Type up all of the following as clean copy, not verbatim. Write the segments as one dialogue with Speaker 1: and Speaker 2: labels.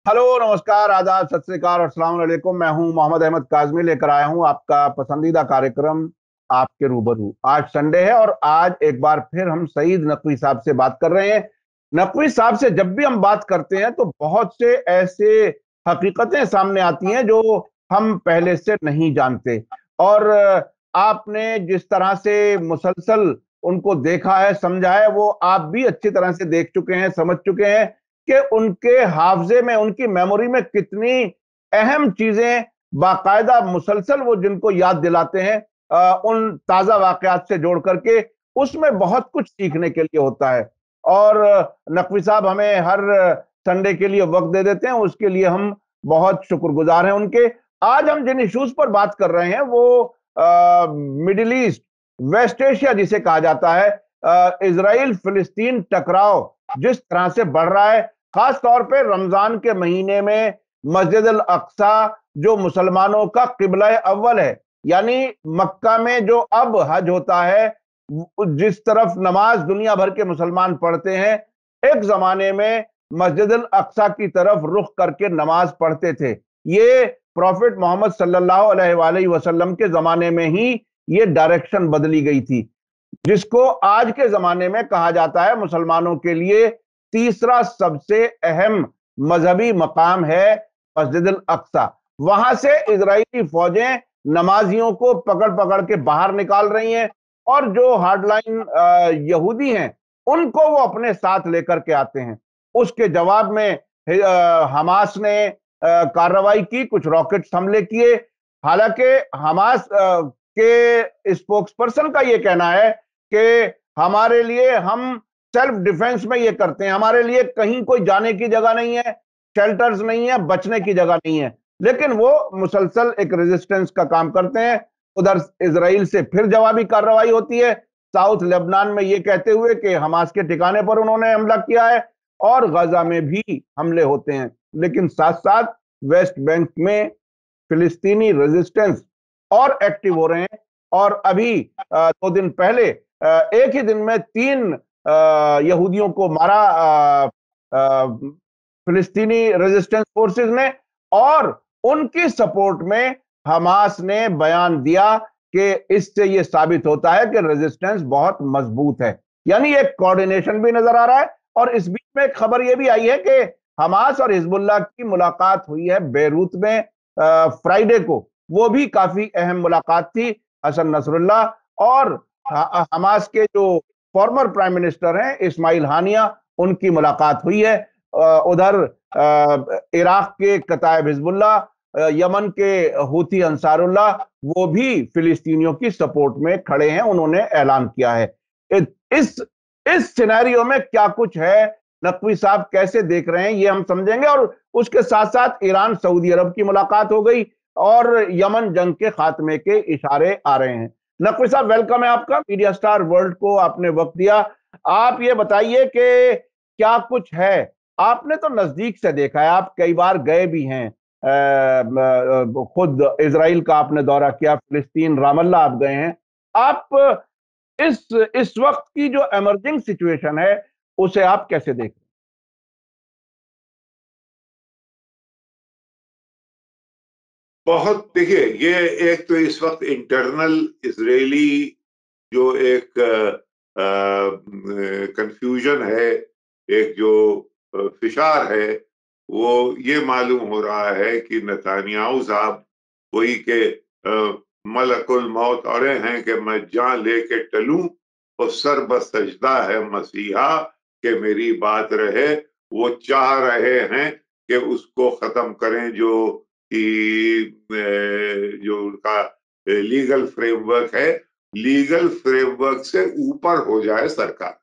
Speaker 1: Hello, नमस्कार, आदाब, सत श्री अकाल और अस्सलाम वालेकुम। मैं हूं मोहम्मद अहमद काज़मी, लेकर आया हूं आपका पसंदीदा कार्यक्रम आपके रूबरू। आज संडे है और आज एक बार फिर हम सईद नकवी साहब से बात कर रहे हैं। नकवी साहब से जब भी हम बात करते हैं तो बहुत से ऐसे हकीकतें सामने आती हैं जो हम पहले से नहीं जानते। और आपने जिस तरह से मुसलसल उनको देखा है, समझा है, वो आप भी अच्छी तरह से देख चुके हैं, समझ चुके हैं कि उनके हाफजे में, उनकी मेमोरी में कितनी अहम चीजें बाकायदा मुसलसल वो जिनको याद दिलाते हैं, उन ताजा वाकयात से जोड़ करके उसमें बहुत कुछ सीखने के लिए होता है। और नकवी साहब हमें हर संडे के लिए वक्त दे देते हैं, उसके लिए हम बहुत शुक्रगुजार हैं उनके। आज हम जिन इश्यूज पर बात कर रहे हैं वो मिडिल ईस्ट, वेस्ट एशिया जिसे कहा जाता है, इजराइल फिलिस्तीन टकराव जिस तरह से बढ़ रहा है, खास तौर पे रमजान के महीने में मस्जिद अल अक्सा जो मुसलमानों का किबला अव्वल है, यानी मक्का में जो अब हज होता है, जिस तरफ नमाज दुनिया भर के मुसलमान पढ़ते हैं, एक जमाने में मस्जिद अल अक्सा की तरफ रुख करके नमाज पढ़ते थे। ये प्रॉफिट मोहम्मद सल्लल्लाहु अलैहि वसल्लम के जमाने में ही ये डायरेक्शन बदली गई थी, जिसको आज के जमाने में कहा जाता है मुसलमानों के लिए तीसरा सबसे अहम मजहबी मकाम है मस्जिद अल अक्सा। वहां से इजरायली फौजें नमाजियों को पकड़ पकड़ के बाहर निकाल रही हैं और जो हार्डलाइन यहूदी हैं उनको वो अपने साथ लेकर के आते हैं। उसके जवाब में हमास ने कार्रवाई की, कुछ रॉकेट हमले किए। हालांकि हमास के स्पोक्स पर्सन का यह कहना है कि हमारे लिए, हम सेल्फ डिफेंस में ये करते हैं, हमारे लिए कहीं कोई जाने की जगह नहीं है, शेल्टर्स नहीं है, बचने की जगह नहीं है। लेकिन वो मुसलसल एक रेजिस्टेंस का काम करते हैं। उधर इजराइल से फिर जवाबी कार्रवाई होती है, साउथ लेबनान में ये कहते हुए कि हमास के ठिकाने पर उन्होंने हमला किया है, और गाजा में भी हमले होते हैं। लेकिन साथ साथ वेस्ट बैंक में फिलिस्तीनी रेजिस्टेंस और एक्टिव हो रहे हैं। और अभी 2 दिन पहले एक ही दिन में 3 यहूदियों को मारा फिलिस्तीनी रेजिस्टेंस फोर्सेस ने। और उनकी सपोर्ट में हमास ने बयान दिया कि इससे यह साबित होता है कि रेजिस्टेंस बहुत मजबूत है, यानी एक कोऑर्डिनेशन भी नजर आ रहा है। और इस बीच में एक खबर यह भी आई है कि हमास और हिजबुल्लाह की मुलाकात हुई है बेरूत में फ्राइडे को। वो भी काफी अहम मुलाकात थी। हसन नसरुल्लाह और हमास के जो फॉर्मर प्राइम मिनिस्टर हैं इस्माइल हानिया, उनकी मुलाकात हुई है। उधर इराक के कतायब हिजबुल्लाह, यमन के हूथी अंसारुल्लाह, वो भी फिलिस्तीनियों की सपोर्ट में खड़े हैं, उन्होंने ऐलान किया है। इस इस सिनेरियो में क्या कुछ है, नकवी साहब कैसे देख रहे हैं, ये हम समझेंगे। और उसके साथ साथ ईरान सऊदी अरब की मुलाकात हो गई और यमन जंग के खात्मे के इशारे आ रहे हैं। नकवी साहब, वेलकम है आपका, मीडिया स्टार वर्ल्ड को आपने वक्त दिया। आप ये बताइए कि क्या कुछ है, आपने तो नजदीक से देखा है, आप कई बार गए भी हैं, खुद इजराइल का आपने दौरा किया, फिलिस्तीन रामल्ला आप गए हैं। आप इस इस वक्त की जो एमर्जिंग सिचुएशन है उसे आप कैसे देख
Speaker 2: बहुत देखिए, ये एक तो इस वक्त इंटरनल इजरायली जो एक कंफ्यूजन है, एक जो फिशार है, वो ये मालूम हो रहा है कि नेतन्याहू साहब वही के मलकुल मौत अड़े हैं कि मैं जान लेके टलूं, और सर बसजदा है मसीहा कि मेरी बात रहे। वो चाह रहे हैं कि उसको खत्म करें, जो जो उनका लीगल फ्रेमवर्क है, लीगल फ्रेमवर्क से ऊपर हो जाए सरकार।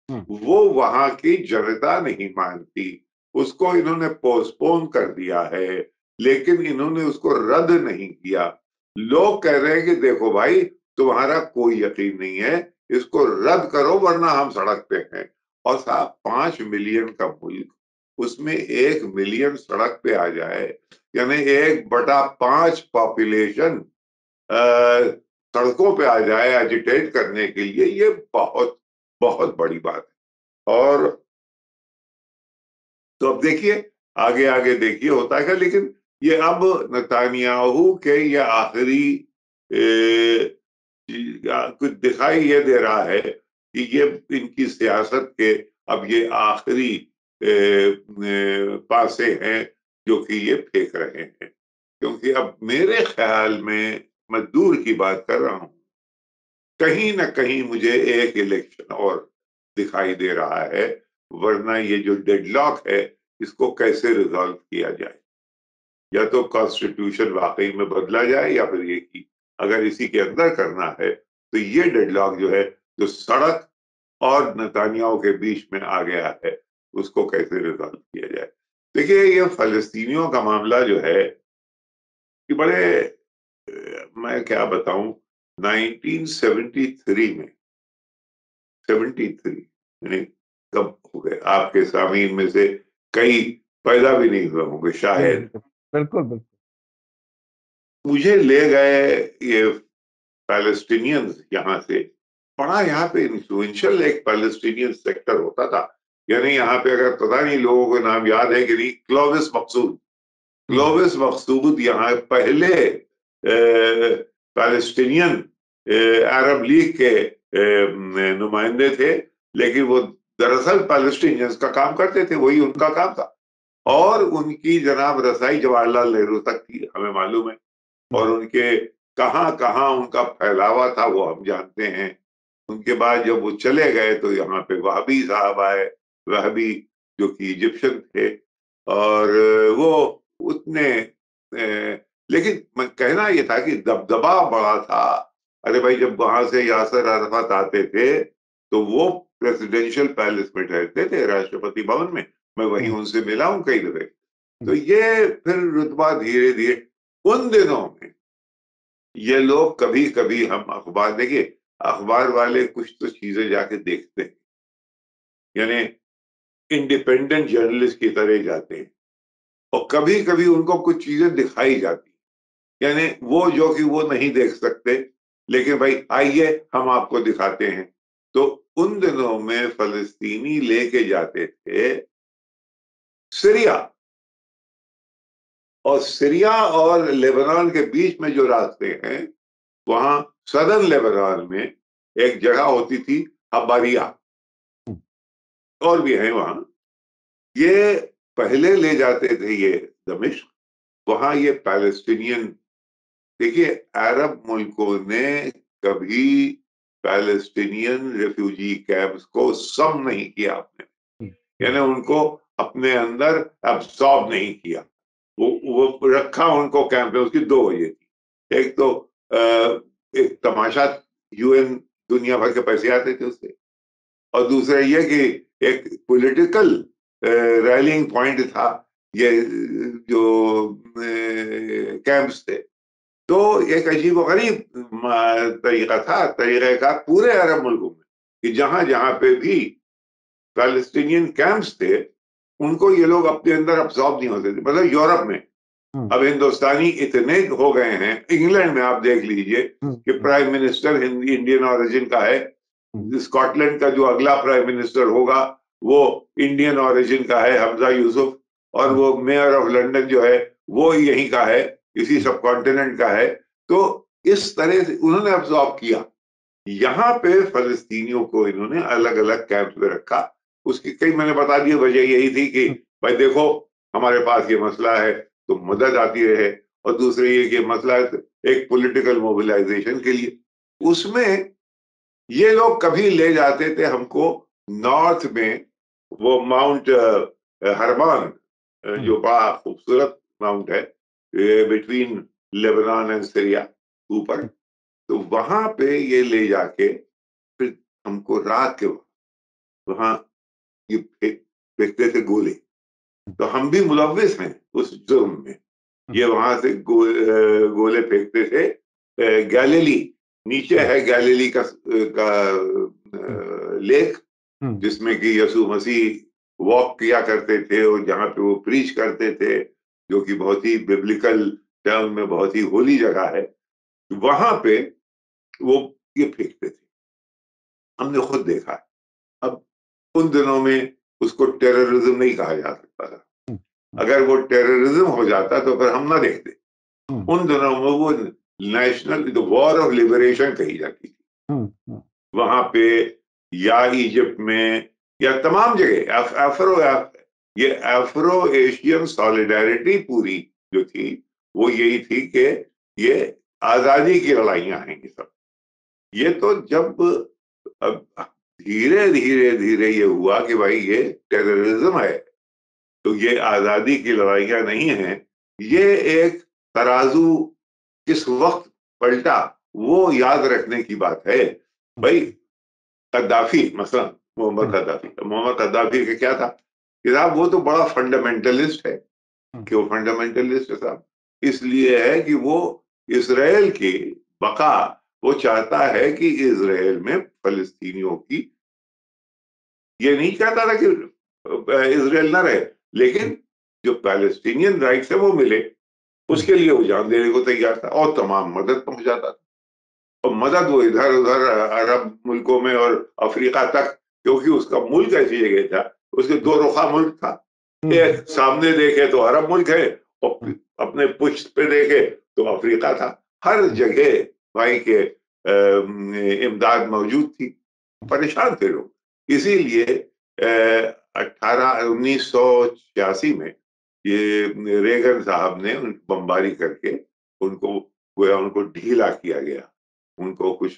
Speaker 1: रहे
Speaker 2: वो वहां की जनता नहीं मानती, उसको इन्होंने पोस्टपोन कर दिया है, लेकिन इन्होंने उसको रद्द नहीं किया। लोग कह रहे हैं कि देखो भाई, तुम्हारा कोई यकीन नहीं है, इसको रद्द करो वरना हम सड़क पे हैं। और साहब, 5 मिलियन का मुल्क, उसमें 1 मिलियन सड़क पे आ जाए, यानी 1/5 पॉपुलेशन सड़कों पे आ जाए एजिटेट करने के लिए, ये बहुत बहुत बड़ी बात है। और तो अब देखिए, आगे आगे देखिए होता है। लेकिन ये अब नेतन्याहू के ये आखिरी कुछ दिखाई ये दे रहा है कि ये इनकी सियासत के अब ये आखिरी पासे हैं जो कि ये फेंक रहे हैं। क्योंकि अब मेरे ख्याल में, मैं दूर की बात कर रहा हूं, कहीं ना कहीं मुझे एक इलेक्शन और दिखाई दे रहा है, वरना ये जो डेडलॉक है इसको कैसे रिजॉल्व किया जाए। या तो कॉन्स्टिट्यूशन वाकई में बदला जाए, या फिर ये कि अगर इसी के अंदर करना है तो ये डेडलॉक जो है, जो सड़क और नेतन्याहू के बीच में आ गया है, उसको कैसे रिजॉल्व किया जाए। देखिए, ये फलस्तीनियों का मामला जो है कि बड़े मैं क्या बताऊं, 1973 में, 73 यानी कब हो गए, आपके सामीन में से कई पैदा भी नहीं हुए होंगे
Speaker 1: जी
Speaker 2: शायद।
Speaker 1: जी बिल्कुल बिल्कुल।
Speaker 2: मुझे ले गए ये पैलेस्टीनियंस यहाँ से। बड़ा यहाँ पे इन्फ्लुएंशियल एक पैलेस्टीनियन सेक्टर होता था। यानी यहाँ पे, अगर पता नहीं लोगों को नाम याद है कि नहीं, क्लोविस मकसूद।
Speaker 1: हम्म,
Speaker 2: क्लोविस मकसूद यहाँ पहले पैलेस्टीनियन अरब लीग के नुमाइंदे थे। लेकिन वो दरअसल पैलेस्टीनियंस का काम करते थे, वही उनका काम था। और उनकी जनाब रसाई जवाहरलाल नेहरू तक थी, हमें मालूम है। और
Speaker 1: हम्म,
Speaker 2: उनके कहाँ कहाँ उनका फैलावा था वो हम जानते हैं। उनके बाद जब वो चले गए तो यहाँ पे वहाबी साहब आए, वहाबी जो कि इजिप्शियन थे। और वो उतने लेकिन मैं कहना ये था कि दबदबा बड़ा था। अरे भाई, जब वहां से यासर अराफत आते थे तो वो प्रेसिडेंशियल पैलेस में ठहरते थे, राष्ट्रपति भवन में। मैं वहीं
Speaker 1: हम्म,
Speaker 2: उनसे मिला हूं कई दफे। तो
Speaker 1: हम्म,
Speaker 2: ये फिर रुतबा धीरे धीरे उन दिनों में, ये लोग कभी कभी, हम अखबार, देखिए अखबार वाले कुछ तो चीजें जाके देखते हैं, यानी इंडिपेंडेंट जर्नलिस्ट की तरह जाते हैं। और कभी कभी उनको कुछ चीजें दिखाई जाती, यानी वो जो कि वो नहीं देख सकते, लेकिन भाई आइए हम आपको दिखाते हैं। तो उन दिनों में फलस्तीनी लेके जाते थे सीरिया, और सीरिया और लेबनान के बीच में जो रास्ते हैं, वहां सदर्न लेबनान में एक जगह होती थी हबारिया,
Speaker 1: हम्म,
Speaker 2: और भी है वहां। ये पहले ले जाते थे ये दमिश्क। वहां ये पैलेस्टीनियन, देखिए अरब मुल्कों ने कभी पैलेस्टीनियन रेफ्यूजी कैंप्स को सम नहीं किया अपने,
Speaker 1: हम्म,
Speaker 2: यानी उनको अपने अंदर अब्सॉर्ब नहीं किया। वो रखा उनको कैंप में। उसकी दो वजह थी। एक तो एक तमाशा, यूएन दुनिया भर के पैसे आते थे उससे। और दूसरा ये कि एक पॉलिटिकल रैलिंग पॉइंट था ये, जो कैंप्स थे। तो एक अजीब गरीब तरीका था, तरीक़ाकार पूरे अरब मुल्कों में, कि जहां जहां पे भी पैलेस्टीनियन कैंप्स थे, उनको ये लोग अपने अंदर अब्सॉर्ब नहीं होते थे। मतलब यूरोप में
Speaker 1: हम्म,
Speaker 2: अब हिंदुस्तानी इतने हो गए हैं। इंग्लैंड में आप देख लीजिए
Speaker 1: हम्म,
Speaker 2: कि प्राइम मिनिस्टर इंडियन ओरिजिन का है।
Speaker 1: हम्म,
Speaker 2: स्कॉटलैंड का जो अगला प्राइम मिनिस्टर होगा वो इंडियन ओरिजिन का है, हमजा यूसुफ। और
Speaker 1: हम्म,
Speaker 2: वो मेयर ऑफ लंदन जो है वो यहीं का है, इसी सब कॉन्टिनेंट का है। तो इस तरह से उन्होंने अब्सॉर्ब किया। यहाँ पे फलस्तीनियों को इन्होंने अलग अलग कैंप में रखा। उसकी कई मैंने बता दी, वजह यही थी कि
Speaker 1: हम्म,
Speaker 2: भाई देखो, हमारे पास ये मसला है तो मदद आती रहे। और दूसरे ये कि मसला है एक पॉलिटिकल मोबिलाइजेशन के लिए। उसमें ये लोग कभी ले जाते थे हमको नॉर्थ में, वो माउंट हरमान,
Speaker 1: हम्म,
Speaker 2: जो बड़ा खूबसूरत माउंट है बिटवीन लेबनान एंड सीरिया, ऊपर। तो वहां पे ये ले जाके फिर हमको रात के वहां ये फेंकते थे गोले। तो हम भी मुलविस हैं उस जुर्म में।
Speaker 1: हम्म,
Speaker 2: ये वहां से गोले फेंकते थे। गैलीली, नीचे
Speaker 1: हम्म,
Speaker 2: है गैलीली का
Speaker 1: हम्म,
Speaker 2: लेक,
Speaker 1: हम्म,
Speaker 2: जिसमें कि यसु मसीह वॉक किया करते थे और जहां पे वो प्रीच करते थे, जो कि बहुत ही बिब्लिकल टर्म में बहुत ही होली जगह है। वहां पे वो ये फेंकते थे, हमने खुद देखा है। अब उन दिनों में उसको टेररिज्म नहीं कहा जा सकता था। अगर वो टेररिज्म हो जाता तो फिर हम ना देखते। उन दिनों में वो नेशनल वॉर ऑफ लिबरेशन कही जाती थी वहां पे, या इजिप्ट में, या तमाम जगह ये अफ्रो एशियन सॉलिडारिटी पूरी जो थी वो यही थी कि ये आजादी की लड़ाइयां हैं ये सब। ये तो जब धीरे धीरे धीरे ये हुआ कि भाई ये टेररिज्म है, तो ये आजादी की लड़ाइयां नहीं है, ये एक तराजू किस वक्त पलटा वो याद रखने की बात है। भाई कद्दाफी मसलन, मोहम्मद कद्दाफी का क्या था कि साहब वो तो बड़ा फंडामेंटलिस्ट है। कि वो फंडामेंटलिस्ट है साहब, इसलिए है कि वो इसराइल की बका, वो चाहता है कि इसराइल में फलस्तीनियों की, ये नहीं चाहता था कि इसराइल ना रहे, लेकिन जो पैलेस्टीनियन राइट्स है वो मिले, उसके लिए वो जान देने को तैयार था और तमाम मदद पहुंचाता था। और मदद वो इधर उधर अरब मुल्कों में और अफ्रीका तक, क्योंकि उसका मुल्क ऐसी जगह था, उसके दो रुखा मुल्क था। एक सामने देखे तो अरब मुल्क है और अपने पुष्ट पे देखे तो अफ्रीका था। हर जगह भाई के इमदाद मौजूद थी। परेशान थे लोग, इसीलिए 1986 में ये रेगन साहब ने बमबारी करके उनको गोया उनको ढीला किया गया, उनको कुछ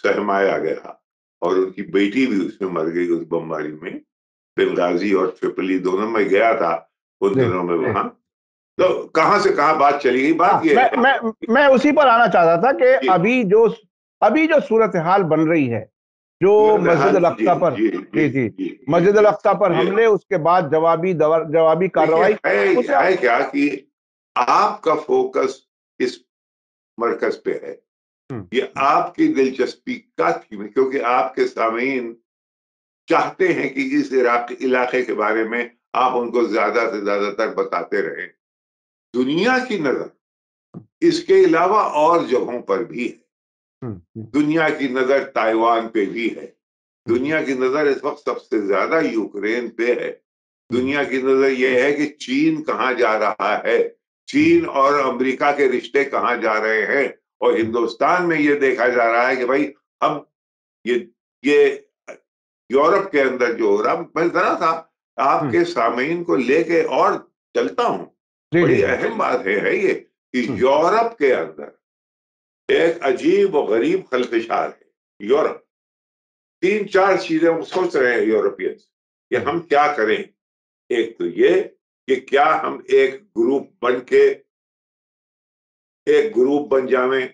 Speaker 2: सहमाया गया, और उनकी बेटी भी उसमें मर गई उस बमबारी में। बेंगाजी और ट्रिपली दोनों में गया था उन दिनों में वहां। तो कहां से कहां बात चली गई, बात ये है।
Speaker 1: मैं उसी पर आना चाहता था कि अभी जो सूरत हाल बन रही है, जो मस्जिद अल अक्सा पर, जी मस्जिद अल अक्सा पर हमले, उसके बाद जवाबी कार्रवाई,
Speaker 2: है क्या कि आपका फोकस इस मरकज पे है, ये आपकी दिलचस्पी का थी, क्योंकि आपके सामीन चाहते हैं कि इस इलाके के बारे में आप उनको ज्यादा से ज्यादातर बताते रहें। दुनिया की नजर इसके अलावा और जगहों पर भी है। दुनिया की नजर ताइवान पे भी है। दुनिया की नजर इस वक्त सबसे ज्यादा यूक्रेन पे है। दुनिया की नजर यह है कि चीन कहां जा रहा है, चीन और अमेरिका के रिश्ते कहां जा रहे हैं। और हिंदुस्तान में यह देखा जा रहा है कि भाई हम ये यूरोप के अंदर जो हो रहा, मैं जरा सा आपके सामीन को लेके और चलता हूं। बड़ी अहम बात है ये कि यूरोप के अंदर एक अजीब और गरीब खलफिशार है। यूरोप 3-4 चीजें हम सोच रहे हैं यूरोपियंस कि हम क्या करें। एक तो ये कि क्या हम एक ग्रुप बन जावें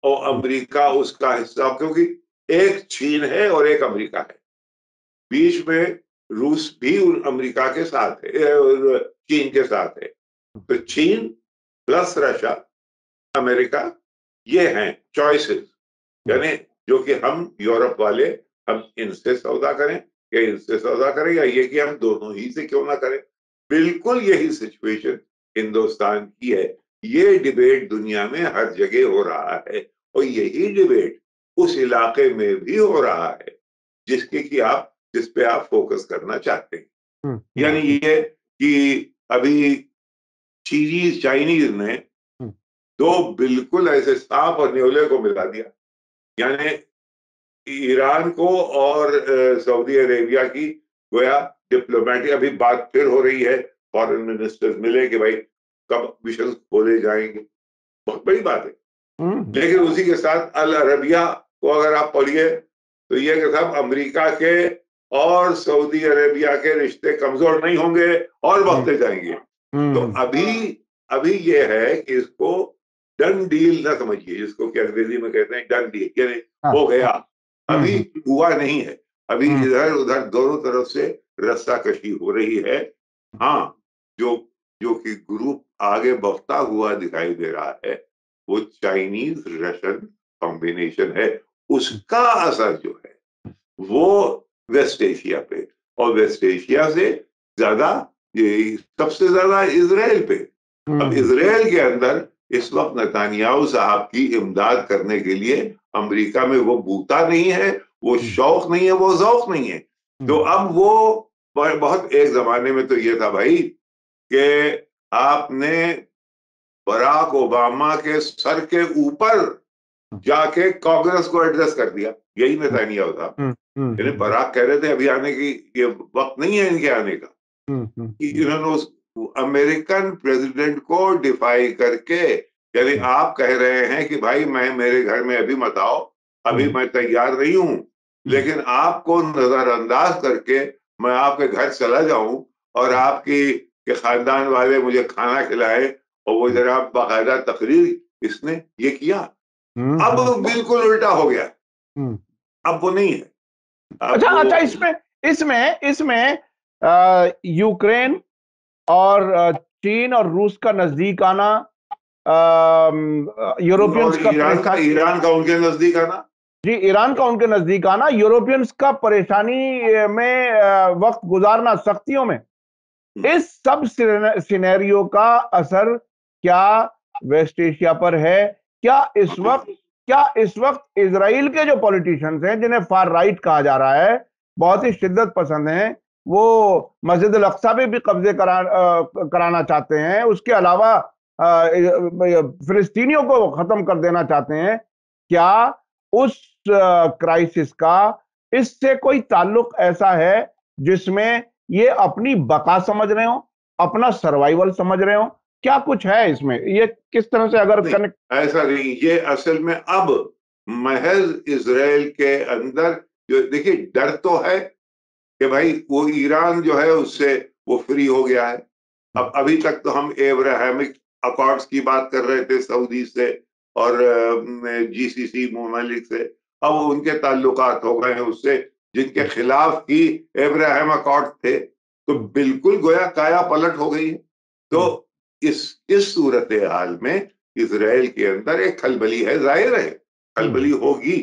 Speaker 2: और अमेरिका उसका हिस्सा, क्योंकि एक चीन है और एक अमेरिका है, बीच में रूस भी अमेरिका के साथ है और चीन के साथ है। तो चीन प्लस रशिया अमेरिका, ये हैं चॉइसेस, यानी जो कि हम यूरोप वाले, हम इनसे सौदा करें या इनसे सौदा करें, या ये कि हम दोनों ही से क्यों ना करें। बिल्कुल यही सिचुएशन हिंदुस्तान की है। ये डिबेट दुनिया में हर जगह हो रहा है और यही डिबेट उस इलाके में भी हो रहा है जिस पे आप फोकस करना चाहते हैं। यानी ये कि अभी चाइनीज ने दो बिल्कुल ऐसे सांप और न्योले को मिला दिया, यानी ईरान को और सऊदी अरेबिया की गोया डिप्लोमेटिक अभी बात फिर हो रही है। फॉरेन मिनिस्टर्स मिले कि भाई कब मिशन खोले जाएंगे, बहुत बड़ी बात है। लेकिन उसी के साथ अल अरबिया को अगर आप पढ़िए तो ये कि साहब अमेरिका के और सऊदी अरेबिया के रिश्ते कमजोर नहीं होंगे और बढ़ते जाएंगे। तो अभी ये है कि इसको डन डील ना समझिए, जिसको कि अंग्रेजी में कहते हैं डन डील, यानी हो गया, अभी हुआ नहीं है। अभी इधर उधर दोनों तरफ से रस्साकशी हो रही है। हाँ, जो कि ग्रुप आगे बढ़ता हुआ दिखाई दे रहा है वो चाइनीज रशियन कॉम्बिनेशन है। उसका असर जो है वो वेस्ट एशिया पे, और वेस्ट एशिया से ज्यादा सबसे ज्यादा इसराइल पे। अब इसराइल के अंदर इस वक्त नेतन्याहू साहब की इमदाद करने के लिए अमेरिका में वो बूता नहीं है, वो शौक नहीं है, वो ज़ौक नहीं है। तो अब वो बहुत, एक जमाने में तो ये था भाई कि आपने बराक ओबामा के सर के ऊपर जाके कांग्रेस को एड्रेस कर दिया। यही नेतन्याहू था। यानी बराक कह रहे थे अभी आने की, ये वक्त नहीं है इनके आने का, कि इन्होंने उस अमेरिकन प्रेसिडेंट को डिफाई करके, यानी आप कह रहे हैं कि भाई मैं, मेरे घर में अभी मत आओ, अभी मैं तैयार नहीं हूं, लेकिन आपको नजरअंदाज करके मैं आपके घर चला जाऊं और आपकी के खानदान वाले मुझे खाना खिलाए, और वो जरा बाकायदा तकरीर, इसने ये किया। अब बिल्कुल उल्टा हो गया, अब वो नहीं है।
Speaker 1: अच्छा अच्छा, इसमें इसमें इसमें यूक्रेन और चीन और रूस का नजदीक आना, यूरोपियंस का
Speaker 2: ईरान का उनके नजदीक आना,
Speaker 1: जी, ईरान का उनके नजदीक आना, यूरोपियंस का परेशानी में वक्त गुजारना सख्तियों में, इस सब सिनेरियो का असर क्या वेस्ट एशिया पर है? क्या इस वक्त इजराइल के जो पॉलिटिशियंस हैं, जिन्हें फार राइट कहा जा रहा है, बहुत ही शिद्दत पसंद हैं, वो मस्जिद अल-अक्सा पे भी कब्जे कराना चाहते हैं, उसके अलावा फिलिस्तीनियों को खत्म कर देना चाहते हैं, क्या उस क्राइसिस का इससे कोई ताल्लुक ऐसा है जिसमें ये अपनी बका समझ रहे हो, अपना सर्वाइवल समझ रहे हो? क्या कुछ है इसमें? ये किस तरह से अगर कनेक्ट?
Speaker 2: ऐसा नहीं, ये असल में अब महज इजराइल के अंदर जो, देखिए डर तो है कि भाई वो ईरान जो है उससे वो फ्री हो गया है। अब अभी तक तो हम एब्राहमिक अकॉर्ड्स की बात कर रहे थे सऊदी से और जीसीसी ममालिक से, अब उनके ताल्लुकात हो गए हैं उससे जिनके खिलाफ ही एब्राहम अकॉर्ड थे, तो बिल्कुल गोया काया पलट हो गई है। तो इस सूरत हाल में इजराइल के अंदर एक खलबली है, जाहिर है खलबली होगी,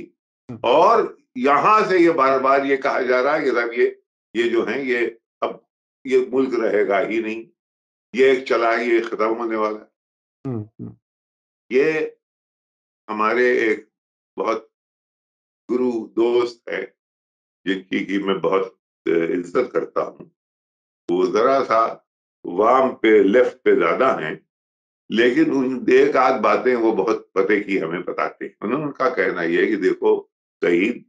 Speaker 2: और यहां से ये बार बार ये कहा जा रहा है कि साहब ये जो है ये अब ये मुल्क रहेगा ही नहीं, ये एक चला है, ये खत्म होने वाला है। ये हमारे एक बहुत गुरु दोस्त है जिनकी की मैं बहुत इज्जत करता हूँ, वो जरा सा वाम पे लेफ्ट पे ज्यादा हैं, लेकिन उन एक आध बातें वो बहुत पते की हमें बताते हैं। उन्होंने उनका कहना यह है कि देखो शहीद,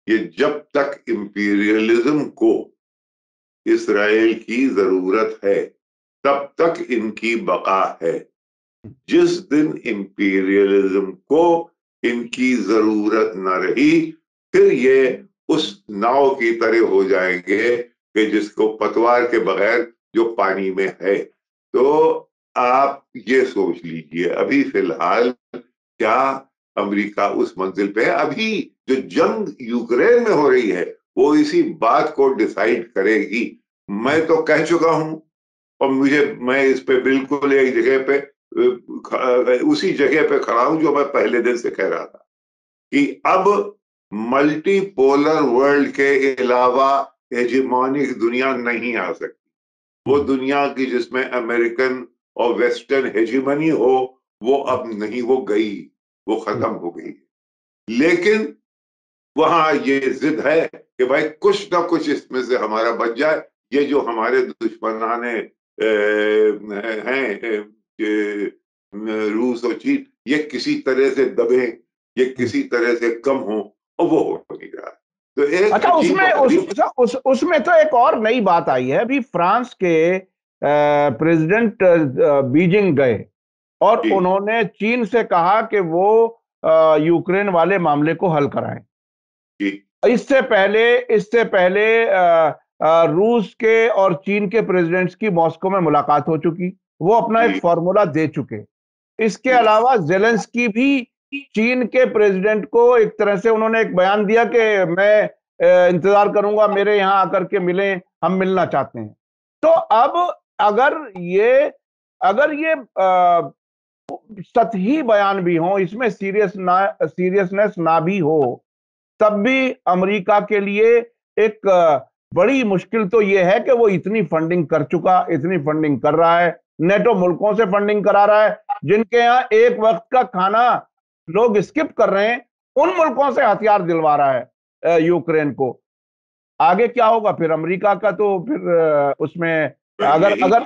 Speaker 2: ये जब तक इंपीरियलिज्म को इसराइल की जरूरत है तब तक इनकी बका है। जिस दिन इंपीरियलिज्म को इनकी जरूरत न रही, फिर ये उस नाव की तरह हो जाएंगे कि जिसको पतवार के बगैर जो पानी में है। तो आप ये सोच लीजिए अभी फिलहाल क्या अमेरिका उस मंजिल पे है? अभी जो जंग यूक्रेन में हो रही है वो इसी बात को डिसाइड करेगी। मैं तो कह चुका हूं, और मैं इस पे बिल्कुल एक जगह पे उसी जगह पे खड़ा हूं जो मैं पहले दिन से कह रहा था कि अब मल्टीपोलर वर्ल्ड के अलावा हेजिमोनिक दुनिया नहीं आ सकती। वो दुनिया की जिसमें अमेरिकन और वेस्टर्न हेजिमनी हो, वो अब नहीं, वो गई, वो खत्म हो गई। लेकिन वहां ये जिद है कि भाई कुछ ना कुछ इसमें से हमारा बच जाए। ये जो हमारे दुश्मनाने हैं रूस और चीन, ये किसी तरह से दबे, ये किसी तरह से कम हो, और वो हो नहीं रहा है। तो एक
Speaker 1: अच्छा, उसमें तो एक और नई बात आई है। अभी फ्रांस के प्रेसिडेंट बीजिंग गए और उन्होंने चीन से कहा कि वो यूक्रेन वाले मामले को हल कराएं। इससे पहले रूस के और चीन के प्रेसिडेंट्स की मॉस्को में मुलाकात हो चुकी, वो अपना एक फॉर्मूला दे चुके। इसके अलावा जेलेंस्की भी चीन के प्रेसिडेंट को एक तरह से उन्होंने एक बयान दिया कि मैं इंतजार करूंगा, मेरे यहां आकर के मिलें, हम मिलना चाहते हैं। तो अब अगर ये सतही बयान भी हो, इसमें सीरियसनेस ना भी हो, तब भी अमेरिका के लिए एक बड़ी मुश्किल तो यह है कि वो इतनी फंडिंग कर चुका, इतनी फंडिंग कर रहा है, नेटो मुल्कों से फंडिंग करा रहा है, जिनके यहाँ एक वक्त का खाना लोग स्किप कर रहे हैं, उन मुल्कों से हथियार दिलवा रहा है यूक्रेन को। आगे क्या होगा फिर अमेरिका का? तो फिर उसमें अगर अगर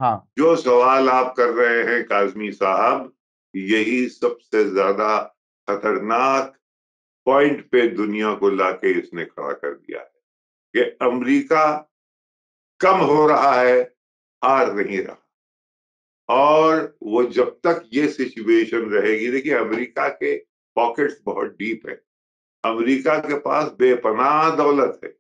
Speaker 1: हाँ।
Speaker 2: जो सवाल आप कर रहे हैं काजमी साहब, यही सबसे ज्यादा खतरनाक पॉइंट पे दुनिया को लाके इसने खड़ा कर दिया है कि अमेरिका कम हो रहा है, हार नहीं रहा। और वो जब तक ये सिचुएशन रहेगी, देखिए अमेरिका के पॉकेट्स बहुत डीप है, अमेरिका के पास बेपनाह दौलत है,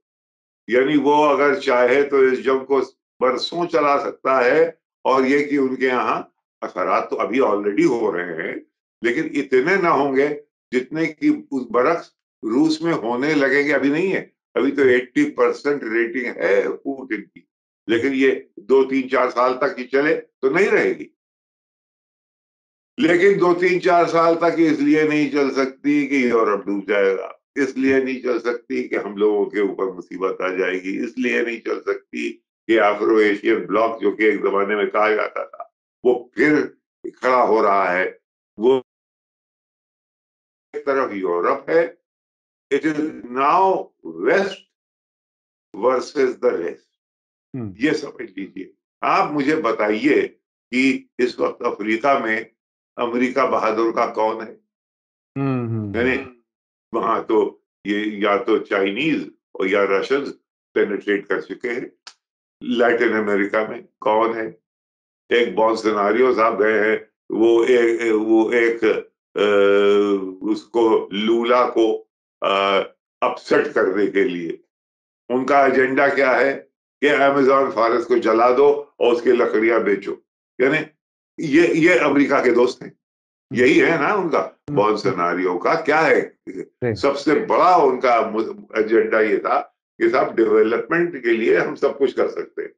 Speaker 2: यानी वो अगर चाहे तो इस जंग को बरसों चला सकता है। और ये कि उनके यहाँ असरात तो अभी ऑलरेडी हो रहे हैं, लेकिन इतने ना होंगे जितने कि उस बरक्स रूस में होने लगेंगे। अभी नहीं है, अभी तो 80% रेटिंग है पुतिन की, लेकिन ये 2 3 4 साल तक ही चले तो नहीं रहेगी। लेकिन 2 3 4 साल तक इसलिए नहीं चल सकती कि यूरोप डूब जाएगा, इसलिए नहीं चल सकती कि हम लोगों के ऊपर मुसीबत आ जाएगी, इसलिए नहीं चल सकती कि अफ्रो एशियन ब्लॉक जो कि एक जमाने में कहा जाता था वो फिर खड़ा हो रहा है। वो एक तरफ यूरोप है, it is now west versus the rest, ये समझ लीजिए। आप मुझे बताइए कि इस वक्त अफ्रीका में अमेरिका बहादुर का कौन है? यानी वहां तो ये या तो चाइनीज और या रशियंस पेनिट्रेट कर चुके हैं। लैटिन अमेरिका में कौन है? एक बोल्सोनारो साहब गए हैं, वो एक उसको लूला को अपसेट करने के लिए उनका एजेंडा क्या है कि अमेजोन फॉरेस्ट को जला दो और उसकी लकड़ियां बेचो। यानी ये अमेरिका के दोस्त हैं, यही है ना उनका। बोल्सोनारो का क्या है, सबसे बड़ा उनका एजेंडा ये था कि साहब डेवलपमेंट के लिए हम सब कुछ कर सकते हैं।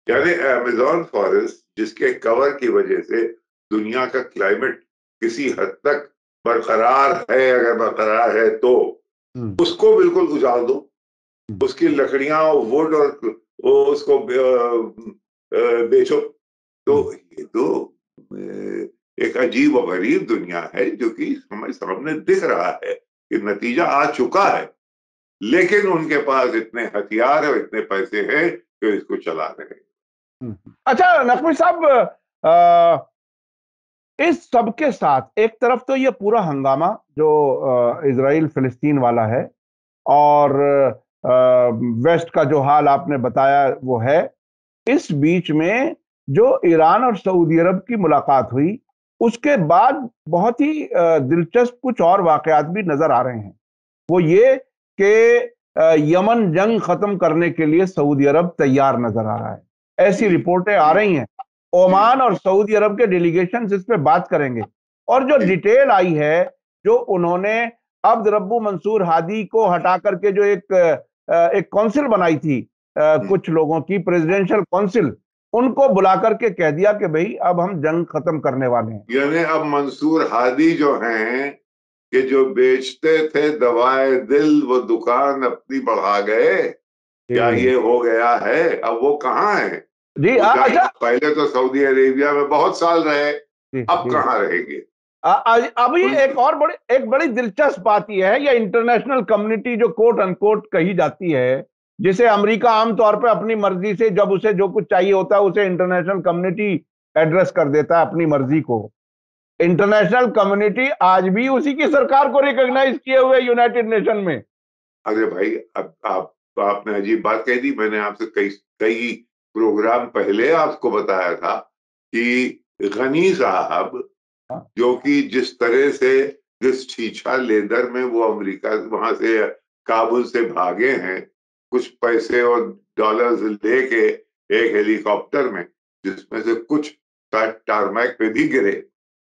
Speaker 2: यानी अमेजोन फॉरेस्ट जिसके कवर की वजह से दुनिया का क्लाइमेट किसी हद तक बरकरार है, अगर बरकरार है तो उसको बिल्कुल उजाड़ दो, उसकी लकड़ियां वुड और वो उसको बेचो। तो ये तो एक अजीब और गरीब दुनिया है जो कि हमारे सामने दिख रहा है कि नतीजा आ चुका है, लेकिन उनके पास इतने हथियार और इतने पैसे हैं कि इसको चला रहे हैं।
Speaker 1: अच्छा नकवी साहब, इस सब के साथ एक तरफ तो ये पूरा हंगामा जो इजराइल फिलिस्तीन वाला है, और वेस्ट का जो हाल आपने बताया वो है। इस बीच में जो ईरान और सऊदी अरब की मुलाकात हुई, उसके बाद बहुत ही दिलचस्प कुछ और वाकयात भी नजर आ रहे हैं। वो ये कि यमन जंग खत्म करने के लिए सऊदी अरब तैयार नजर आ रहा है, ऐसी रिपोर्टें आ रही हैं। ओमान और सऊदी अरब के डेलीगेशन इस पे बात करेंगे। और जो डिटेल आई है, जो उन्होंने अब्द रब्बू मंसूर हादी को हटा करके जो एक काउंसिल बनाई थी कुछ लोगों की, प्रेसिडेंशियल काउंसिल, उनको बुला करके कह दिया कि भाई अब हम जंग खत्म करने वाले हैं।
Speaker 2: यानी अब मंसूर हादी जो हैं कि जो बेचते थे दवाए दिल, वो दुकान अपनी बढ़ा गए, क्या ये हो गया है? अब वो कहाँ है?
Speaker 1: जी
Speaker 2: वो
Speaker 1: अच्छा।
Speaker 2: पहले तो सऊदी अरेबिया में बहुत साल रहे, अब कहाँ रहेंगे?
Speaker 1: अभी एक बड़ी दिलचस्प बात यह है, या इंटरनेशनल कम्युनिटी जो कोट अनकोट कही जाती है, जिसे अमेरिका आमतौर पर अपनी मर्जी से जब उसे जो कुछ चाहिए होता है उसे इंटरनेशनल कम्युनिटी एड्रेस कर देता है अपनी मर्जी को। इंटरनेशनल कम्युनिटी आज भी उसी की सरकार को रिकॉग्नाइज किए हुए यूनाइटेड नेशन में।
Speaker 2: अरे भाई, अब आपने अजीब बात कह दी। मैंने आपसे कई कई प्रोग्राम पहले आपको बताया था कि गनी साहब जो कि जिस तरह से जिस छीछा लेदर में वो अमेरिका वहां से काबुल से भागे हैं, कुछ पैसे और डॉलर्स लेके एक हेलीकॉप्टर में, जिसमें से कुछ टारमैक पे भी गिरे,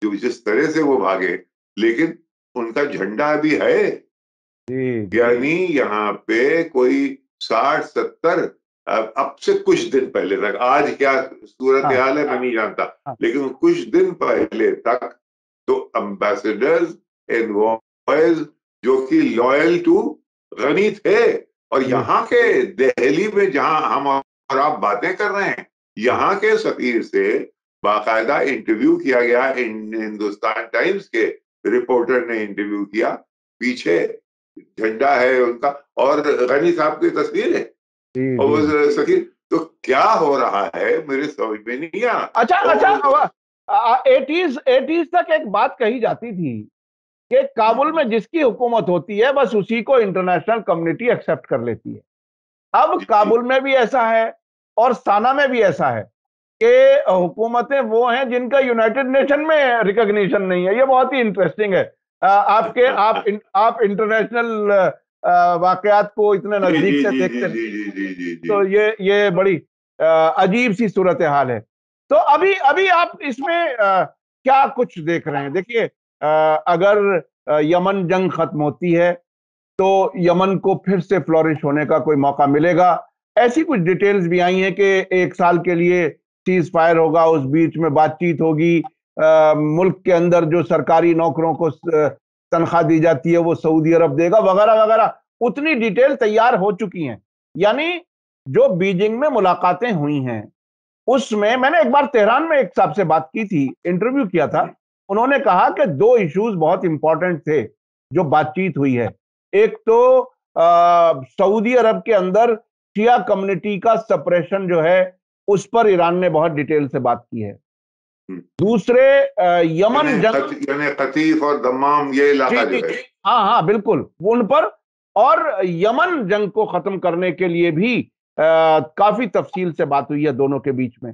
Speaker 2: जो जिस तरह से वो भागे, लेकिन उनका झंडा अभी है। यानी यहाँ पे कोई 60 70, अब से कुछ दिन पहले तक, आज क्या सूरत हाल है मैं नहीं जानता, लेकिन कुछ दिन पहले तक तो एम्बेसडर्स एनवॉयज जो कि लॉयल टू गनी थे, और यहाँ के दिल्ली में जहां हम और आप बातें कर रहे हैं, यहाँ के सफीर से बाकायदा इंटरव्यू किया गया। हिंदुस्तान टाइम्स के रिपोर्टर ने इंटरव्यू किया, पीछे झंडा है उनका और गनी साहब की तस्वीर है। और वो सफीर तो क्या हो रहा है मेरे समझ में नहीं आ।
Speaker 1: अच्छा
Speaker 2: और
Speaker 1: अच्छा, एटीज तक एक बात कही जाती थी कि काबुल में जिसकी हुकूमत होती है बस उसी को इंटरनेशनल कम्युनिटी एक्सेप्ट कर लेती है। अब
Speaker 2: जी जी
Speaker 1: काबुल में भी ऐसा है और साना में भी ऐसा है कि हुकूमतें वो हैं जिनका यूनाइटेड नेशन में रिकॉग्निशन नहीं है। ये बहुत ही इंटरेस्टिंग है। आपके आप इंटरनेशनल वाकयात को इतने
Speaker 2: जी
Speaker 1: नजदीक
Speaker 2: जी
Speaker 1: से
Speaker 2: जी जी
Speaker 1: देखते,
Speaker 2: जी जी जी जी जी।
Speaker 1: तो ये बड़ी अजीब सी सूरत हाल है। तो अभी अभी आप इसमें क्या कुछ देख रहे हैं? देखिए, अगर यमन जंग खत्म होती है तो यमन को फिर से फ्लोरिश होने का कोई मौका मिलेगा। ऐसी कुछ डिटेल्स भी आई हैं कि 1 साल के लिए सीज फायर होगा, उस बीच में बातचीत होगी, मुल्क के अंदर जो सरकारी नौकरों को तनख्वाह दी जाती है वो सऊदी अरब देगा, वगैरह वगैरह। उतनी डिटेल तैयार हो चुकी हैं। यानी जो बीजिंग में मुलाकातें हुई हैं उसमें मैंने एक बार तेहरान में एक साहब से बात की थी, इंटरव्यू किया था। उन्होंने कहा कि 2 इश्यूज बहुत इंपॉर्टेंट थे जो बातचीत हुई है। एक तो सऊदी अरब के अंदर शिया कम्युनिटी का सप्रेशन जो है उस पर ईरान ने बहुत डिटेल से बात की है।
Speaker 2: हम्म।
Speaker 1: दूसरे यमन जंग,
Speaker 2: यानी कतीफ और दमाम ये
Speaker 1: जी
Speaker 2: इलाका
Speaker 1: जी
Speaker 2: जो है।
Speaker 1: जी, हाँ हाँ बिल्कुल, वो उन पर। और यमन जंग को खत्म करने के लिए भी काफी तफसील से बात हुई है दोनों के बीच में।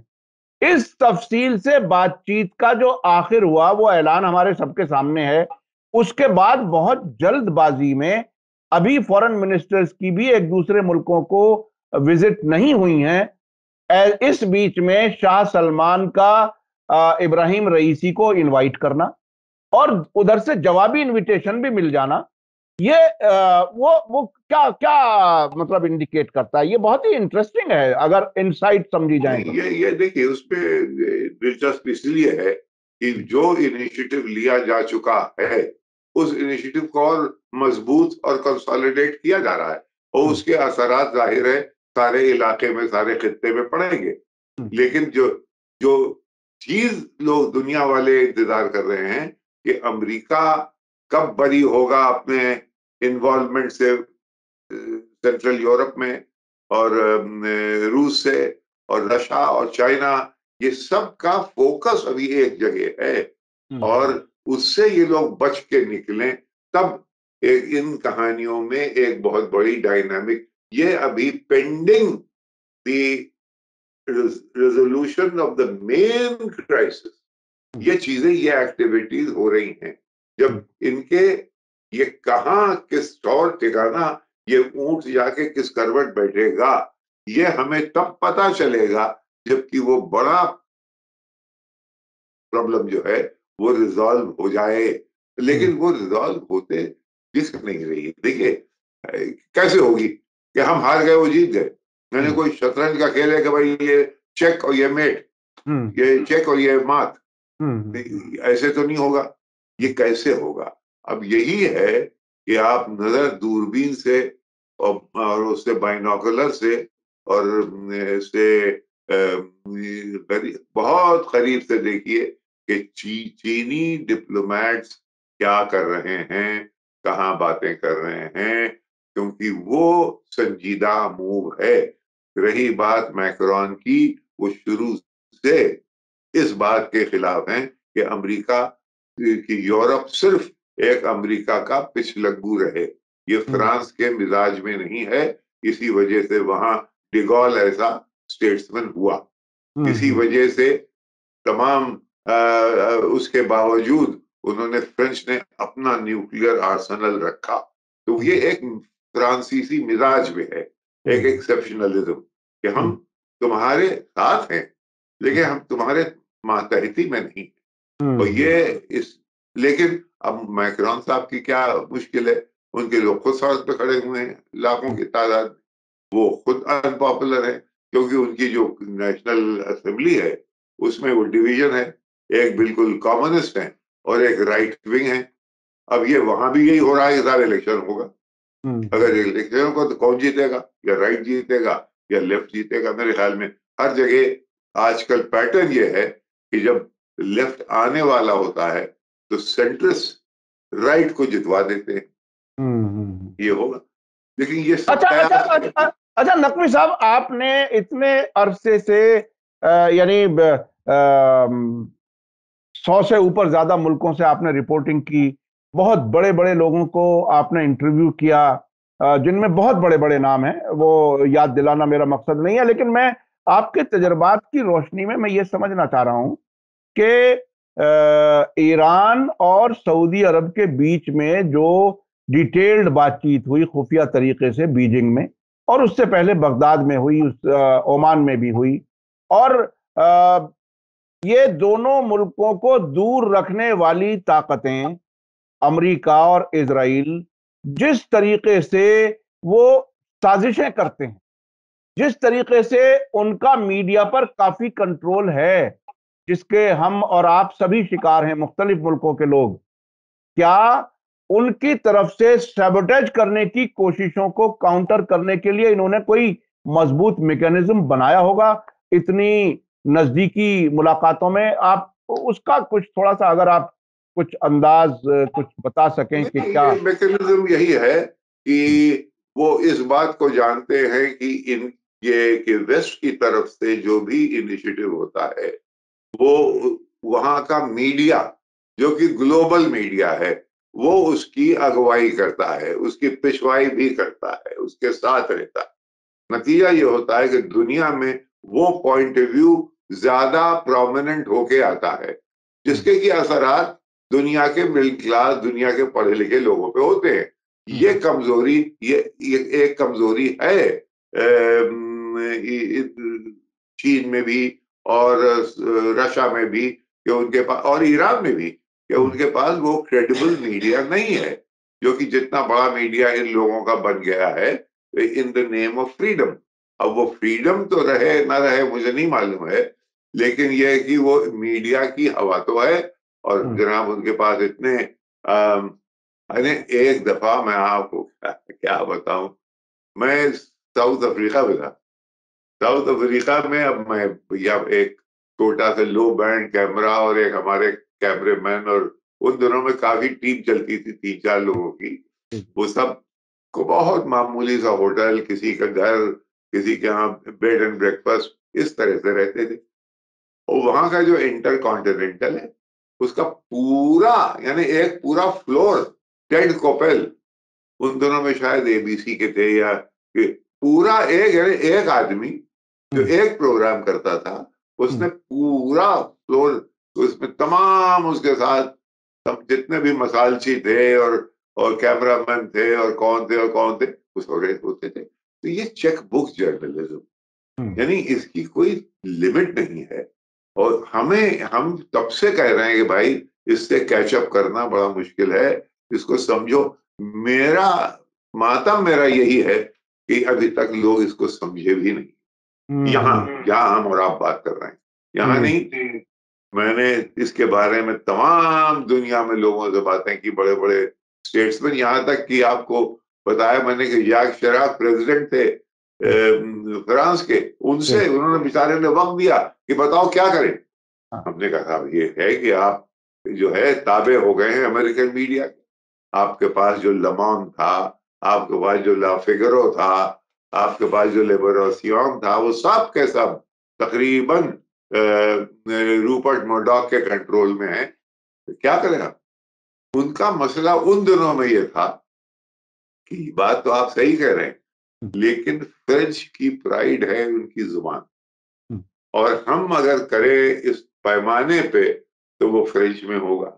Speaker 1: इस तफसील से बातचीत का जो आखिर हुआ वो ऐलान हमारे सबके सामने है। उसके बाद बहुत जल्दबाजी में अभी फॉरेन मिनिस्टर्स की भी एक दूसरे मुल्कों को विजिट नहीं हुई हैं। इस बीच में शाह सलमान का इब्राहिम रईसी को इनवाइट करना और उधर से जवाबी इनविटेशन भी मिल जाना, ये वो क्या क्या मतलब इंडिकेट करता है? ये बहुत ही इंटरेस्टिंग है अगर इनसाइट समझी जाए
Speaker 2: नहीं,
Speaker 1: तो।
Speaker 2: ये देखिए उसपे दिलचस्प इसलिए है कि जो इनिशिएटिव लिया जा चुका है उस इनिशिएटिव को और मजबूत और कंसोलिडेट किया जा रहा है और
Speaker 1: हम्म,
Speaker 2: उसके असरात जाहिर है सारे इलाके में, सारे खित्ते में पड़ेंगे।
Speaker 1: हम्म,
Speaker 2: लेकिन जो जो चीज लोग दुनिया वाले इंतजार कर रहे हैं कि अमेरिका कब बरी होगा अपने इन्वॉल्वमेंट से सेंट्रल यूरोप में और रूस से और रशिया और चाइना, ये सब का फोकस अभी एक जगह है और
Speaker 1: हम्म,
Speaker 2: उससे ये लोग बच के निकलें तब एक इन कहानियों में एक बहुत बड़ी डायनामिक, ये अभी pending the resolution of the main crisis,
Speaker 1: hmm,
Speaker 2: ये चीजें, ये एक्टिविटीज हो रही हैं। जब इनके ये कहाँ किस तौर ठिकाना ये ऊंट जाके किस करवट बैठेगा, ये हमें तब पता चलेगा जबकि वो बड़ा प्रॉब्लम जो है वो रिजॉल्व हो जाए।
Speaker 1: हम्म,
Speaker 2: लेकिन वो रिजॉल्व होते दिख नहीं रही। देखिए कैसे होगी कि हम हार गए वो जीत गए। मैंने
Speaker 1: हम्म,
Speaker 2: कोई शतरंज का खेल है कि भाई ये चेक और ये मेट,
Speaker 1: हम्म,
Speaker 2: ये चेक और ये मात,
Speaker 1: हम्म,
Speaker 2: ऐसे तो नहीं होगा। ये कैसे होगा? अब यही है कि आप नजर दूरबीन से और उससे बाइनोकुलर से और इससे बहुत करीब से देखिए कि चीनी डिप्लोमेट्स क्या कर रहे हैं, कहाँ बातें कर रहे हैं, क्योंकि वो संजीदा मूव है। रही बात मैक्रोन की, वो शुरू से इस बात के खिलाफ हैं कि अमेरिका कि यूरोप सिर्फ एक अमेरिका का पिछलग्गू रहे। ये
Speaker 1: हम्म,
Speaker 2: फ्रांस के मिजाज में नहीं है। इसी वजह से वहां डिगॉल ऐसा स्टेट्समैन हुआ। इसी
Speaker 1: हम्म,
Speaker 2: वजह से तमाम उसके बावजूद उन्होंने, फ्रेंच ने अपना न्यूक्लियर आर्सेनल रखा। तो ये एक फ्रांसीसी मिजाज में है, एक
Speaker 1: हम्म,
Speaker 2: एक्सेप्शनलिज्म कि हम
Speaker 1: हम्म,
Speaker 2: तुम्हारे साथ हैं लेकिन हम तुम्हारे मातहती में नहीं। और
Speaker 1: हम्म,
Speaker 2: ये इस लेकिन अब मैक्रोन साहब की क्या मुश्किल है, उनके लोग खुद सड़क पे खड़े हुए हैं लाखों की तादाद। वो खुद अनपॉपुलर है क्योंकि उनकी जो नेशनल असेंबली है उसमें वो डिवीजन है, एक बिल्कुल कम्युनिस्ट है और एक राइट विंग है। अब ये वहां भी यही हो रहा है कि सारा इलेक्शन होगा।
Speaker 1: हम्म,
Speaker 2: अगर इलेक्शन होगा तो कौन जीतेगा? या राइट जीतेगा या लेफ्ट जीतेगा? मेरे ख्याल में हर जगह आजकल पैटर्न ये है कि जब लेफ्ट आने वाला होता है तो सेंट्रिस्ट राइट को जितवा देते हैं।
Speaker 1: हम्म,
Speaker 2: ये होगा, लेकिन ये सब
Speaker 1: अच्छा अच्छा
Speaker 2: कयास
Speaker 1: अच्छा,
Speaker 2: है।
Speaker 1: अच्छा नकवी साहब, आपने इतने अरसे से यानी 100 से ऊपर ज्यादा मुल्कों से आपने रिपोर्टिंग की, बहुत बड़े बड़े लोगों को आपने इंटरव्यू किया, जिनमें बहुत बड़े बड़े नाम हैं, वो याद दिलाना मेरा मकसद नहीं है, लेकिन मैं आपके तजर्बात की रोशनी में मैं ये समझना चाह रहा हूं कि ईरान और सऊदी अरब के बीच में जो डिटेल्ड बातचीत हुई खुफिया तरीके से बीजिंग में, और उससे पहले बगदाद में हुई, ओमान में भी हुई, और ये दोनों मुल्कों को दूर रखने वाली ताकतें अमेरिका और इजराइल जिस तरीके से वो साजिशें करते हैं, जिस तरीके से उनका मीडिया पर काफी कंट्रोल है, जिसके हम और आप सभी शिकार हैं, मुख्तलिफ मुल्कों के लोग, क्या उनकी तरफ से सैबोटेज करने की कोशिशों को काउंटर करने के लिए इन्होंने कोई मजबूत मैकेनिज्म बनाया होगा इतनी नजदीकी मुलाकातों में? आप उसका कुछ थोड़ा सा अगर आप कुछ अंदाज कुछ बता सकें कि क्या?
Speaker 2: ये मैकेनिज्म यही है कि वो इस बात को जानते हैं कि इन ये कि वेस्ट की तरफ से जो भी इनिशिएटिव होता है वो वहां का मीडिया, जो कि ग्लोबल मीडिया है, वो उसकी अगुवाई करता है, उसकी पिछवाई भी करता है, उसके साथ रहता है। नतीजा ये होता है कि दुनिया में वो पॉइंट ऑफ व्यू ज्यादा प्रोमिनेंट होके आता है, जिसके की असरात दुनिया के मिडिल क्लास, दुनिया के पढ़े लिखे लोगों पे होते हैं। ये कमजोरी, ये एक कमजोरी है चीन में भी और रशिया में भी, कि उनके पास, और ईरान में भी, कि उनके पास वो क्रेडिबल मीडिया नहीं है, जो कि जितना बड़ा मीडिया इन लोगों का बन गया है in the name of freedom. अब वो फ्रीडम तो रहे ना रहे मुझे नहीं मालूम है, लेकिन ये है कि वो मीडिया की हवा तो है। और जनाब उनके पास इतने अरे एक दफा मैं आपको क्या बताऊं, मैं साउथ अफ्रीका में था। साउथ अफ्रीका में, अब मैं भैया एक छोटा सा लो बैंड कैमरा और एक हमारे कैमरेमैन, और उन दोनों में काफी टीम चलती थी 3-4 लोगों की। वो सब को बहुत मामूली सा होटल, किसी का घर, किसी के यहाँ बेड एंड ब्रेकफास्ट, इस तरह से रहते थे। और वहां का जो इंटर कॉन्टिनेंटल है उसका पूरा, यानी एक पूरा फ्लोर, टेड कोपेल, उन दोनों में शायद एबीसी के थे, या पूरा एक, यानी एक आदमी जो एक प्रोग्राम करता था उसने पूरा फ्लोर, उसमें तमाम उसके साथ सब जितने भी मसालची थे और कैमरामैन थे और कौन थे उस होते थे। तो ये चेक बुक जर्नलिज्म, यानी इसकी कोई लिमिट नहीं है। और हम तब से कह रहे हैं कि भाई इससे कैचअप करना बड़ा मुश्किल है, इसको समझो। मेरा मातम मेरा यही है कि अभी तक लोग इसको समझे भी नहीं। यहाँ जहाँ हम और आप बात कर रहे हैं, यहाँ नहीं। मैंने इसके बारे में तमाम दुनिया में लोगों से बातें की, बड़े बड़े स्टेट्समैन, यहाँ तक कि आपको बताया मैंने कि याक शराफ प्रेसिडेंट थे फ्रांस के, उनसे उन्होंने बेचारे ने वक्त दिया कि बताओ क्या करें। हमने कहा साहब ये है कि आप जो है ताबे हो गए हैं अमेरिकन मीडिया के। आपके पास जो लमॉन था, आपके पास जो ला फिगरो था, आपके पास जो लिबरेशन था, वो सब के सब तकरीबन रूपर्ट मर्डॉक के कंट्रोल में है। तो क्या करें आप? उनका मसला उन दिनों में ये था कि बात तो आप सही कह रहे हैं, लेकिन फ्रेंच की प्राइड है उनकी जुबान, और हम अगर करें इस पैमाने पे तो वो फ्रेंच में होगा।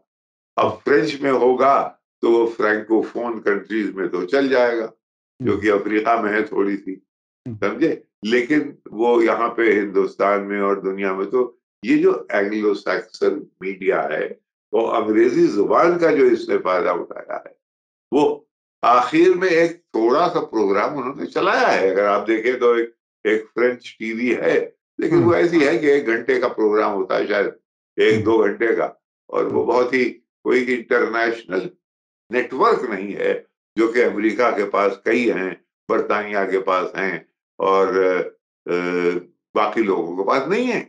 Speaker 2: अब फ्रेंच में होगा तो वो फ्रैंकोफोन कंट्रीज में तो चल जाएगा, जो कि अफ्रीका में है थोड़ी सी, समझे। लेकिन वो यहाँ पे हिंदुस्तान में और दुनिया में तो ये जो एंग्लो सैक्सन मीडिया है, वो अंग्रेजी जुबान का जो इसने फायदा उठाया है, वो आखिर में एक थोड़ा सा प्रोग्राम उन्होंने चलाया है। अगर आप देखें तो एक फ्रेंच टीवी है, लेकिन वो ऐसी है कि 1 घंटे का प्रोग्राम होता है, शायद 1-2 घंटे का, और वो बहुत ही कोई इंटरनेशनल नेटवर्क नहीं है, जो कि अमेरिका के पास कई हैं, बरतानिया के पास हैं, और बाकी लोगों के पास नहीं है।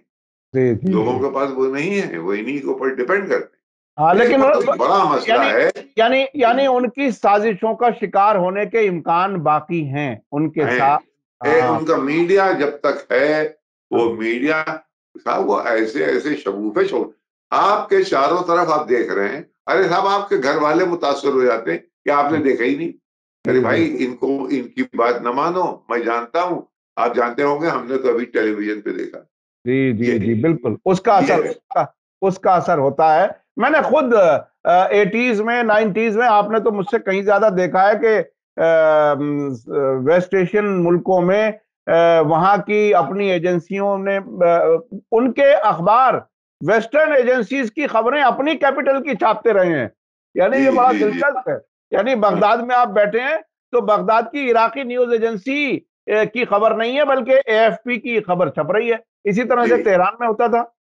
Speaker 2: लोगों के पास वो नहीं है, वो इन्हीं के ऊपर डिपेंड करते
Speaker 1: हाँ,
Speaker 2: हैं। ये
Speaker 1: लेकिन
Speaker 2: बहुत बड़ा मसला
Speaker 1: यानी
Speaker 2: है।
Speaker 1: यानी यानी उनकी साजिशों का शिकार होने के इम्कान बाकी हैं उनके
Speaker 2: हैं
Speaker 1: साथ। हाँ।
Speaker 2: उनका मीडिया जब तक है, वो मीडिया साहब वो ऐसे ऐसे शगुफे छोड़, आपके चारों तरफ आप देख रहे हैं, अरे साहब आपके घर वाले मुतासर हो जाते हैं कि आपने देखा ही नहीं। अरे
Speaker 1: जी जी
Speaker 2: भाई इनको इनकी बात न मानो, मैं जानता हूं, आप जानते होंगे, हमने तो अभी टेलीविजन पे देखा।
Speaker 1: जी
Speaker 2: ये
Speaker 1: जी जी बिल्कुल, उसका
Speaker 2: ये
Speaker 1: असर,
Speaker 2: है।
Speaker 1: उसका असर होता है। मैंने खुद 80s में 90s में, आपने तो मुझसे कहीं ज्यादा देखा है कि वेस्ट एशियन मुल्कों में वहां की अपनी एजेंसियों ने उनके अखबार वेस्टर्न एजेंसीज की खबरें अपनी कैपिटल की छापते रहे हैं। यानी
Speaker 2: जी
Speaker 1: ये बड़ा
Speaker 2: जी जी।
Speaker 1: दिलचस्प है। यानी बगदाद में आप बैठे हैं तो बगदाद की इराकी न्यूज एजेंसी की खबर नहीं है, बल्कि एएफपी की खबर छप रही है। इसी तरह
Speaker 2: जी
Speaker 1: से तेहरान में होता था।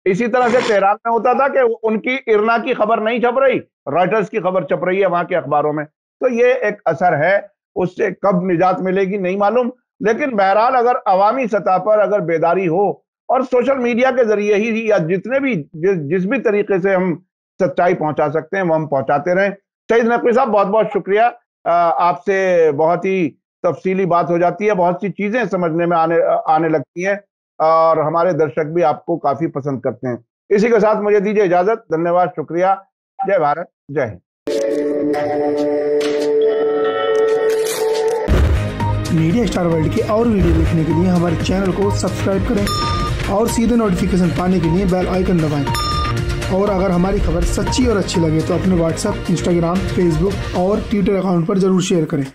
Speaker 1: इसी तरह से तेहरान में होता था कि उनकी इरना की खबर नहीं छप रही, रॉयटर्स की खबर छप रही है वहां के अखबारों में। तो ये एक असर है, उससे कब निजात मिलेगी नहीं मालूम। लेकिन बहरहाल अगर अवामी सतह पर अगर बेदारी हो और सोशल मीडिया के जरिए ही, या जितने भी जिस भी तरीके से हम सच्चाई पहुंचा सकते हैं वो हम पहुंचाते रहें। शहीद नकवी साहब, बहुत बहुत शुक्रिया। आपसे बहुत ही तफसीली बात हो जाती है, बहुत सी चीजें समझने में आने आने लगती हैं, और हमारे दर्शक भी आपको काफी पसंद करते हैं। इसी के साथ मुझे दीजिए इजाजत। धन्यवाद, शुक्रिया। जय भारत, जय हिंद।
Speaker 3: मीडिया स्टार वर्ल्ड के और वीडियो देखने के लिए हमारे चैनल को सब्सक्राइब करें और सीधे नोटिफिकेशन पाने के लिए बेल आइकन दबाएं। और अगर हमारी खबर सच्ची और अच्छी लगे तो अपने व्हाट्सएप, इंस्टाग्राम, फेसबुक और ट्विटर अकाउंट पर जरूर शेयर करें।